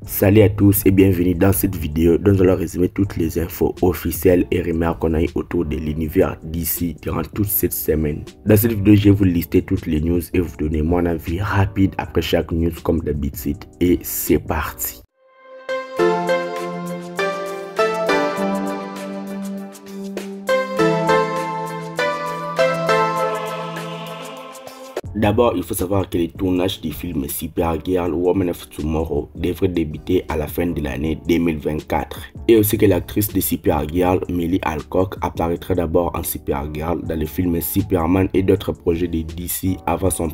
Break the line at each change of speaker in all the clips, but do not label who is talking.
Salut à tous et bienvenue dans cette vidéo dont nous allons résumer toutes les infos officielles et rumeurs qu'on a eu autour de l'univers DC durant toute cette semaine. Dans cette vidéo, je vais vous lister toutes les news et vous donner mon avis rapide après chaque news comme d'habitude. Et c'est parti. D'abord, il faut savoir que les tournages du film Supergirl Woman of Tomorrow devraient débuter à la fin de l'année 2024. Et aussi que l'actrice de Supergirl, Millie Alcock, apparaîtra d'abord en Supergirl dans le film Superman et d'autres projets de DC avant son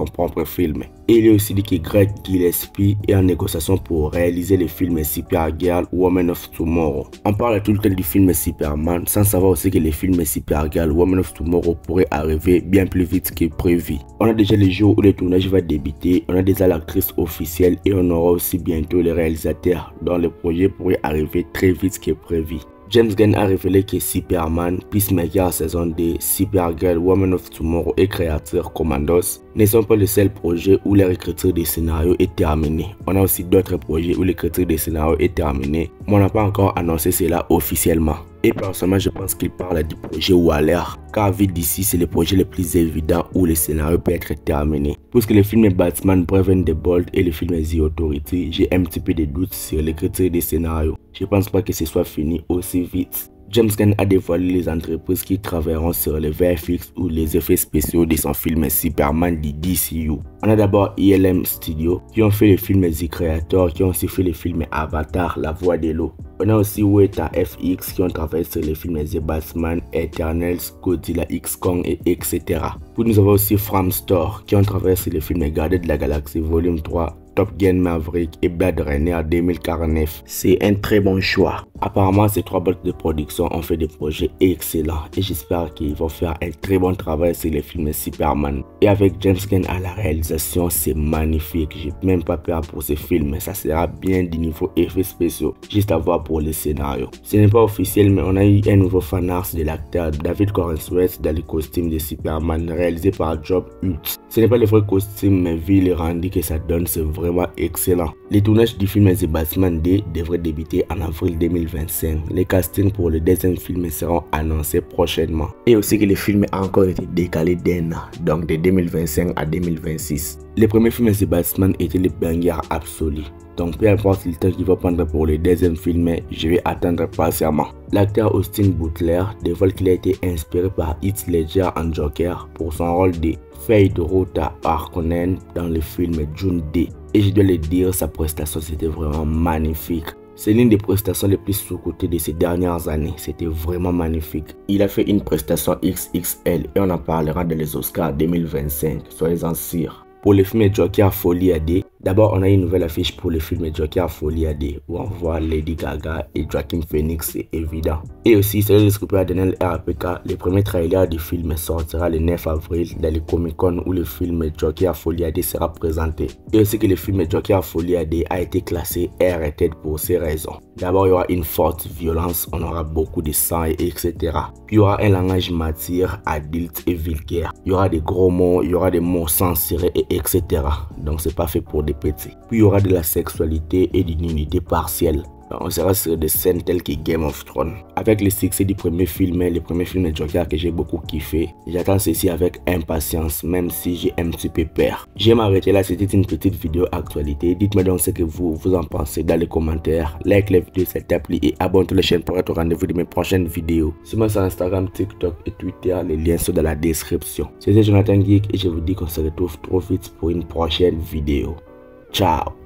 propre film. Et il est aussi dit que Greg Gillespie est en négociation pour réaliser le film Supergirl Woman of Tomorrow. On parle tout le temps du film Superman sans savoir aussi que le film Supergirl Woman of Tomorrow pourrait arriver bien plus vite que prévu. On a déjà les jours où le tournage va débuter, on a déjà l'actrice officielle et on aura aussi bientôt le réalisateur dont le projet pourrait arriver très vite que prévu. James Gunn a révélé que Superman, Peacemaker saison 2, Supergirl Woman of Tomorrow et Creature Commandos ne sont pas les seuls projets où l'écriture des scénarios est terminée. On a aussi d'autres projets où l'écriture des scénarios est terminée, mais on n'a pas encore annoncé cela officiellement. Et personnellement, je pense qu'il parle du projet Waller, car vu d'ici, c'est le projet le plus évident où le scénario peut être terminé. Puisque le film Batman Brave and the Bold et le film The Authority, j'ai un petit peu de doutes sur l'écriture des scénarios. Je pense pas que ce soit fini aussi vite. James Gunn a dévoilé les entreprises qui travailleront sur les VFX ou les effets spéciaux de son film Superman du DCU. On a d'abord ILM Studios qui ont fait le film The Creator, qui ont aussi fait le film Avatar, La Voix de l'eau. On a aussi Weta FX qui ont travaillé sur les films The Batman, Eternals, Godzilla X Kong et etc. Puis nous avons aussi Framestore qui ont travaillé sur les films Gardiens de la Galaxie Volume 3, Top Gun Maverick et Blade Runner 2049. C'est un très bon choix. Apparemment, ces trois boîtes de production ont fait des projets excellents et j'espère qu'ils vont faire un très bon travail sur les films Superman. Et avec James Gunn à la réalisation, c'est magnifique. J'ai même pas peur pour ce film. Ça sera bien du niveau effets spéciaux. Juste à voir pour le scénario. Ce n'est pas officiel, mais on a eu un nouveau fanart de l'acteur David Corenswet dans le costume de Superman réalisé par Job Hughes. Ce n'est pas le vrai costume, mais vu le rendu que ça donne, c'est vraiment excellent. Les tournages du film The Batman 2 devraient débuter en avril 2025. Les castings pour le deuxième film seront annoncés prochainement. Et aussi que le film a encore été décalé d'un an, donc de 2025 à 2026. Le premier film The Batman était le banger absolu. Donc peu importe le temps qu'il va prendre pour le deuxième film, je vais attendre patiemment. L'acteur Austin Butler dévoile qu'il a été inspiré par Heath Ledger en Joker pour son rôle de Fade Rota Harkonnen dans le film Dune 2. Et je dois le dire, sa prestation c'était vraiment magnifique. C'est l'une des prestations les plus sous-cotées de ces dernières années. C'était vraiment magnifique. Il a fait une prestation XXL et on en parlera dans les Oscars 2025. Soyez-en sûrs. Pour le film Joker Folie à 2, d'abord on a une nouvelle affiche pour le film Joker Folie à 2 où on voit Lady Gaga et Joaquin Phoenix, c'est évident. Et aussi, selon le script Daniel RPK, le premier trailer du film sortira le 9 avril dans le Comic Con où le film Joker Folie à 2 sera présenté. Et aussi que le film Joker Folie à 2 a été classé R-rated pour ces raisons. D'abord, il y aura une forte violence, on aura beaucoup de sang et etc. Puis il y aura un langage mature, adulte et vulgaire. Il y aura des gros mots, il y aura des mots censurés et etc. Donc c'est pas fait pour des petits. Puis il y aura de la sexualité et d'une unité partielle. On sera sur des scènes telles que Game of Thrones. Avec le succès du premier film de Joker que j'ai beaucoup kiffé, j'attends ceci avec impatience, même si j'ai un petit peu peur. Je vais m'arrêter là, c'était une petite vidéo actualité. Dites-moi donc ce que vous en pensez dans les commentaires. Like la vidéo si t'as plu et abonne-toi à la chaîne pour être au rendez-vous de mes prochaines vidéos. Suis-moi sur Instagram, TikTok et Twitter, les liens sont dans la description. C'était Jonathan Geek et je vous dis qu'on se retrouve trop vite pour une prochaine vidéo. Ciao.